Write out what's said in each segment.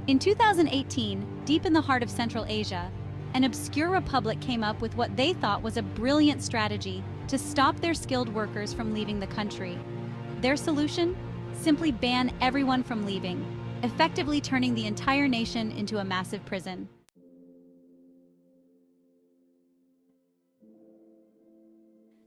In 2018, deep in the heart of Central Asia, an obscure republic came up with what they thought was a brilliant strategy to stop their skilled workers from leaving the country. Their solution? Simply ban everyone from leaving, effectively turning the entire nation into a massive prison.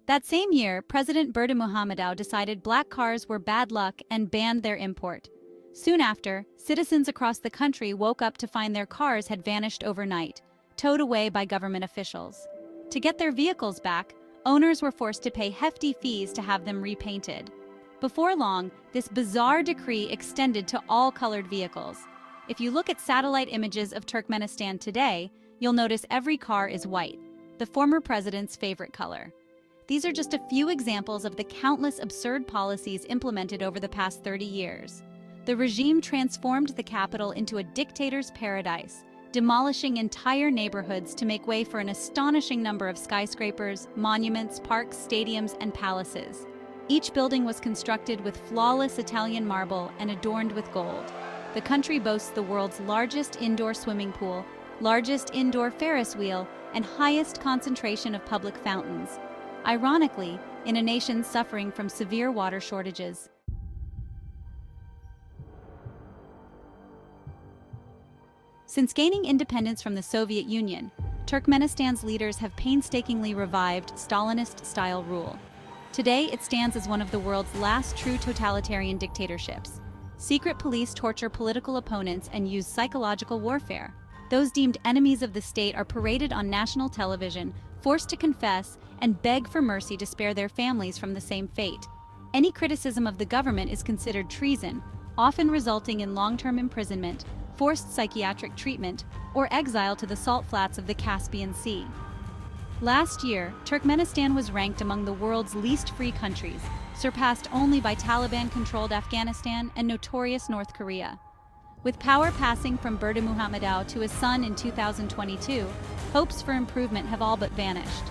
That same year, President Berdimuhamedow decided black cars were bad luck and banned their import. Soon after, citizens across the country woke up to find their cars had vanished overnight, towed away by government officials. To get their vehicles back, owners were forced to pay hefty fees to have them repainted. Before long, this bizarre decree extended to all colored vehicles. If you look at satellite images of Turkmenistan today, you'll notice every car is white, the former president's favorite color. These are just a few examples of the countless absurd policies implemented over the past 30 years. The regime transformed the capital into a dictator's paradise, demolishing entire neighborhoods to make way for an astonishing number of skyscrapers, monuments, parks, stadiums, and palaces. Each building was constructed with flawless Italian marble and adorned with gold. The country boasts the world's largest indoor swimming pool, largest indoor Ferris wheel, and highest concentration of public fountains. Ironically, in a nation suffering from severe water shortages. Since gaining independence from the Soviet Union, Turkmenistan's leaders have painstakingly revived Stalinist-style rule. Today, it stands as one of the world's last true totalitarian dictatorships. Secret police torture political opponents and use psychological warfare. Those deemed enemies of the state are paraded on national television, forced to confess, and beg for mercy to spare their families from the same fate. Any criticism of the government is considered treason, often resulting in long-term imprisonment, forced psychiatric treatment, or exile to the salt flats of the Caspian Sea. Last year, Turkmenistan was ranked among the world's least free countries, surpassed only by Taliban-controlled Afghanistan and notorious North Korea. With power passing from Berdimuhamedow to his son in 2022, hopes for improvement have all but vanished.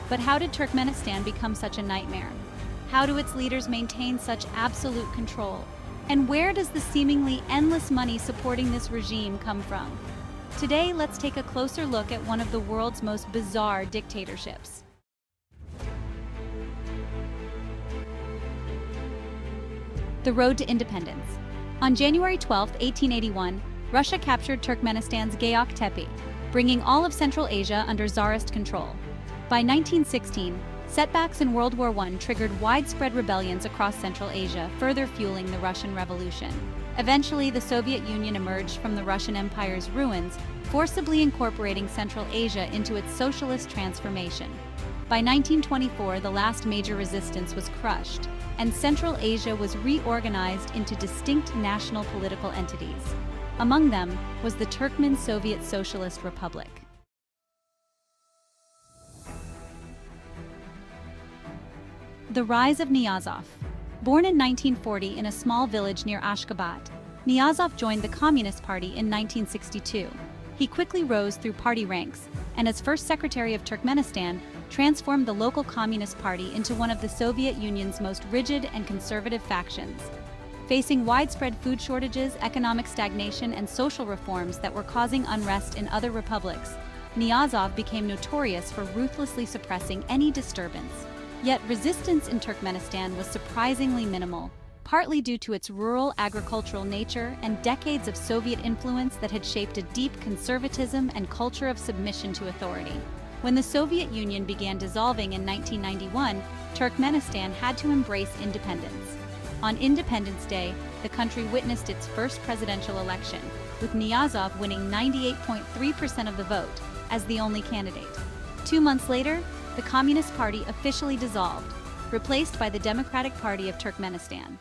But how did Turkmenistan become such a nightmare? How do its leaders maintain such absolute control? And where does the seemingly endless money supporting this regime come from? Today, let's take a closer look at one of the world's most bizarre dictatorships. The road to independence. On January 12, 1881, Russia captured Turkmenistan's Gayok Tepe, bringing all of Central Asia under Tsarist control. By 1916, setbacks in World War I triggered widespread rebellions across Central Asia, further fueling the Russian Revolution. Eventually, the Soviet Union emerged from the Russian Empire's ruins, forcibly incorporating Central Asia into its socialist transformation. By 1924, the last major resistance was crushed, and Central Asia was reorganized into distinct national political entities. Among them was the Turkmen Soviet Socialist Republic. The rise of Niyazov. Born in 1940 in a small village near Ashgabat, Niyazov joined the Communist Party in 1962. He quickly rose through party ranks, and as first Secretary of Turkmenistan, transformed the local Communist Party into one of the Soviet Union's most rigid and conservative factions. Facing widespread food shortages, economic stagnation, and social reforms that were causing unrest in other republics, Niyazov became notorious for ruthlessly suppressing any disturbance. Yet resistance in Turkmenistan was surprisingly minimal, partly due to its rural agricultural nature and decades of Soviet influence that had shaped a deep conservatism and culture of submission to authority. When the Soviet Union began dissolving in 1991, Turkmenistan had to embrace independence. On Independence Day, the country witnessed its first presidential election, with Niyazov winning 98.3% of the vote as the only candidate. 2 months later, the Communist Party officially dissolved, replaced by the Democratic Party of Turkmenistan.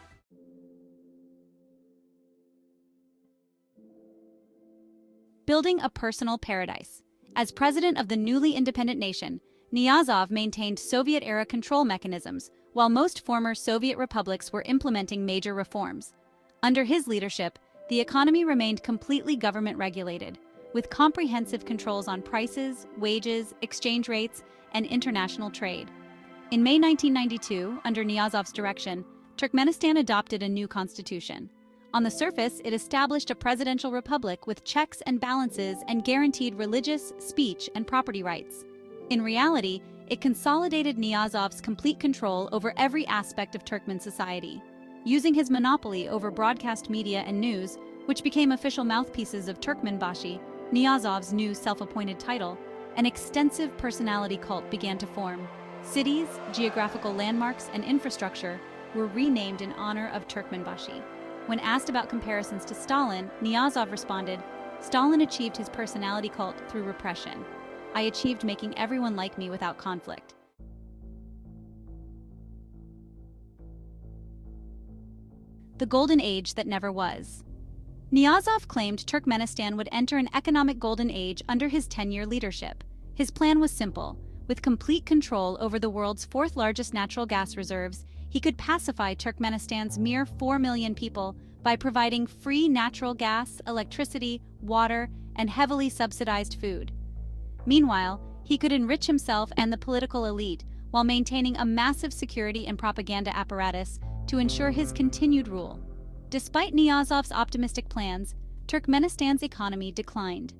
Building a personal paradise. As president of the newly independent nation, Niyazov maintained Soviet-era control mechanisms, while most former Soviet republics were implementing major reforms. Under his leadership, the economy remained completely government-regulated, with comprehensive controls on prices, wages, exchange rates, and international trade. In May 1992, under Niyazov's direction, Turkmenistan adopted a new constitution. On the surface, it established a presidential republic with checks and balances and guaranteed religious, speech, and property rights. In reality, it consolidated Niyazov's complete control over every aspect of Turkmen society. Using his monopoly over broadcast media and news, which became official mouthpieces of Turkmenbashi, Niyazov's new self-appointed title, an extensive personality cult began to form. Cities, geographical landmarks, and infrastructure were renamed in honor of Turkmenbashi. When asked about comparisons to Stalin, Niyazov responded, "Stalin achieved his personality cult through repression. I achieved making everyone like me without conflict." The golden age that never was. Niyazov claimed Turkmenistan would enter an economic golden age under his 10-year leadership. His plan was simple. With complete control over the world's fourth-largest natural gas reserves, he could pacify Turkmenistan's mere 4 million people by providing free natural gas, electricity, water, and heavily subsidized food. Meanwhile, he could enrich himself and the political elite while maintaining a massive security and propaganda apparatus to ensure his continued rule. Despite Niyazov's optimistic plans, Turkmenistan's economy declined.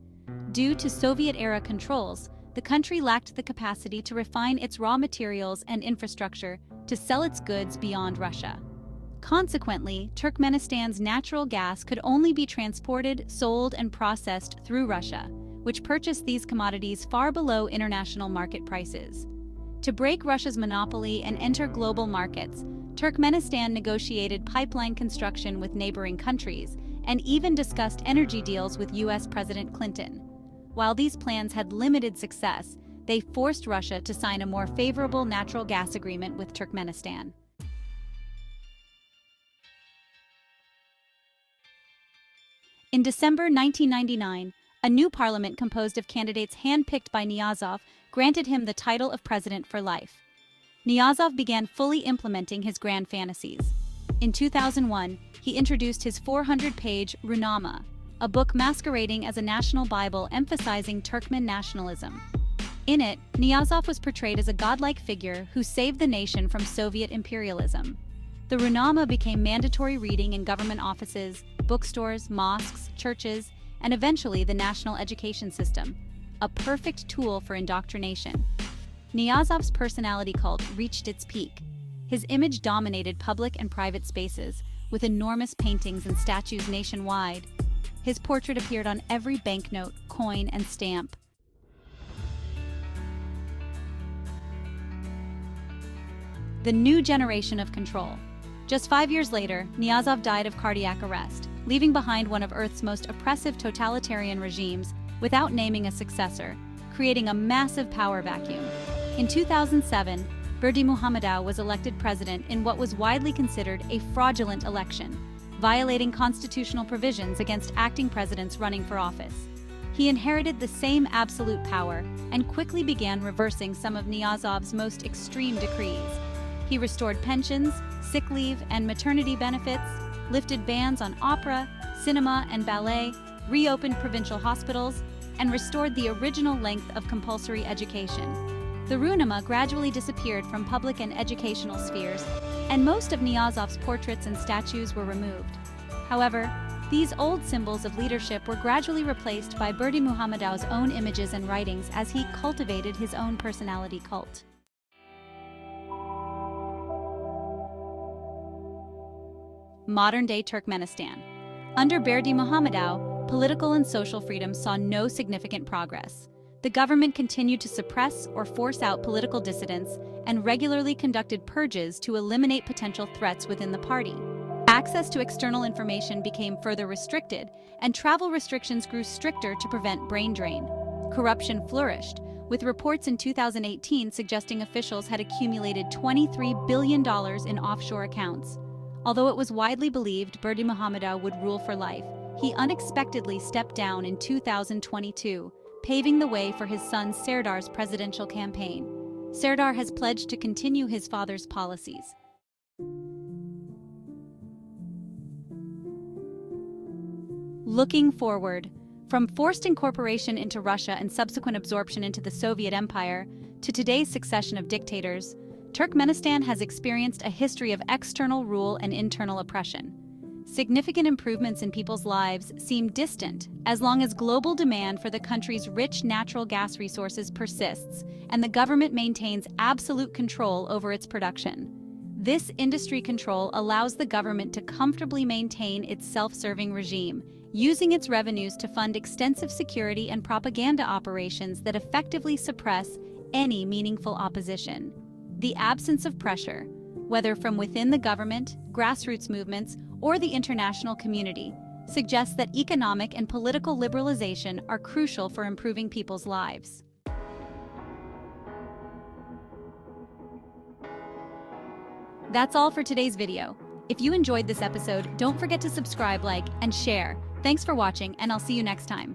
Due to Soviet-era controls, the country lacked the capacity to refine its raw materials and infrastructure to sell its goods beyond Russia. Consequently, Turkmenistan's natural gas could only be transported, sold, and processed through Russia, which purchased these commodities far below international market prices. To break Russia's monopoly and enter global markets, Turkmenistan negotiated pipeline construction with neighboring countries and even discussed energy deals with U.S. President Clinton. While these plans had limited success, they forced Russia to sign a more favorable natural gas agreement with Turkmenistan. In December 1999, a new parliament composed of candidates handpicked by Niyazov granted him the title of president for life. Niyazov began fully implementing his grand fantasies. In 2001, he introduced his 400-page Runama, a book masquerading as a national Bible emphasizing Turkmen nationalism. In it, Niyazov was portrayed as a godlike figure who saved the nation from Soviet imperialism. The Runama became mandatory reading in government offices, bookstores, mosques, churches, and eventually the national education system, a perfect tool for indoctrination. Niyazov's personality cult reached its peak. His image dominated public and private spaces, with enormous paintings and statues nationwide. His portrait appeared on every banknote, coin, and stamp. The new generation of control. Just 5 years later, Niyazov died of cardiac arrest, leaving behind one of Earth's most oppressive totalitarian regimes without naming a successor, creating a massive power vacuum. In 2007, Berdimuhamedow was elected president in what was widely considered a fraudulent election, violating constitutional provisions against acting presidents running for office. He inherited the same absolute power and quickly began reversing some of Niyazov's most extreme decrees. He restored pensions, sick leave, and maternity benefits, lifted bans on opera, cinema, and ballet, reopened provincial hospitals, and restored the original length of compulsory education. The Runama gradually disappeared from public and educational spheres, and most of Niyazov's portraits and statues were removed. However, these old symbols of leadership were gradually replaced by Berdimuhamedow's own images and writings as he cultivated his own personality cult. Modern-day Turkmenistan. Under Berdimuhamedow, political and social freedoms saw no significant progress. The government continued to suppress or force out political dissidents and regularly conducted purges to eliminate potential threats within the party. Access to external information became further restricted, and travel restrictions grew stricter to prevent brain drain. Corruption flourished, with reports in 2018 suggesting officials had accumulated $23 billion in offshore accounts. Although it was widely believed Berdimuhamedow would rule for life, he unexpectedly stepped down in 2022, paving the way for his son Serdar's presidential campaign. Serdar has pledged to continue his father's policies. Looking forward, from forced incorporation into Russia and subsequent absorption into the Soviet Empire to today's succession of dictators, Turkmenistan has experienced a history of external rule and internal oppression. significant improvements in people's lives seem distant as long as global demand for the country's rich natural gas resources persists and the government maintains absolute control over its production. This industry control allows the government to comfortably maintain its self-serving regime, using its revenues to fund extensive security and propaganda operations that effectively suppress any meaningful opposition. The absence of pressure, whether from within the government, grassroots movements, or the international community, suggests that economic and political liberalization are crucial for improving people's lives. That's all for today's video. If you enjoyed this episode, don't forget to subscribe, like, and share. Thanks for watching, and I'll see you next time.